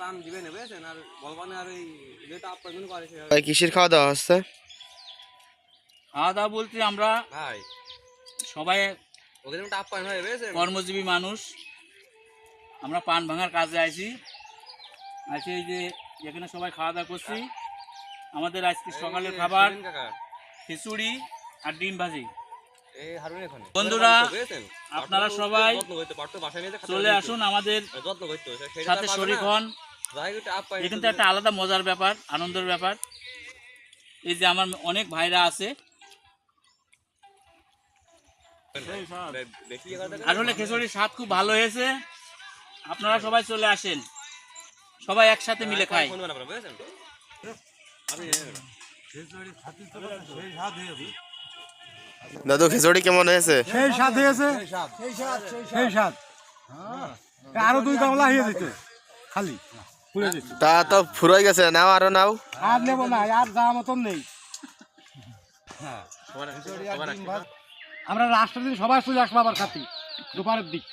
টান দিবে নেবে আর বলবানে আর এই যেটা আপ্যায়ন করে ভাই কিসের খাওয়া দাওয়া হচ্ছে? খাওয়া দাওয়া বলতে আমরা ভাই সবাই ওদের একটা আপ্যায়ন হয়ে গেছে কর্মজীবী মানুষ, আমরা পান ভাঙার কাজে আইছি। এই যে এখানে সবাই খাওয়া দাওয়া করছি। আমাদের আজকে সকালের খাবার খিচুড়ি আর ডিম ভাজি। বন্ধুরা আপনারা সবাই চলে আসুন আমাদের সাথে শরীক হন। এখান থেকে একটা আলাদা মজার ব্যাপার, আনন্দের ব্যাপার। এই যে আমার অনেক ভাইরা আছে, আসলে খিচুড়ির স্বাদ খুব ভালো হয়েছে। আপনারা সবাই চলে আসেন, সবাই একসাথে মিলে খাই। দাদু খিচুড়ি কেমন হয়েছে? সেই স্বাদ হয়েছে, সেই স্বাদ। আরো 2 গামলা হয়ে যেত খালি পুড়ে যেত। তা তো ফুরাই গেছে, নাও আরো নাও। আর নেব না, আর যাওয়া মতন নেই। আমরা রাষ্ট্রের দিন সবাই চলে আসবো আবার খাতি দুপুরের দিক।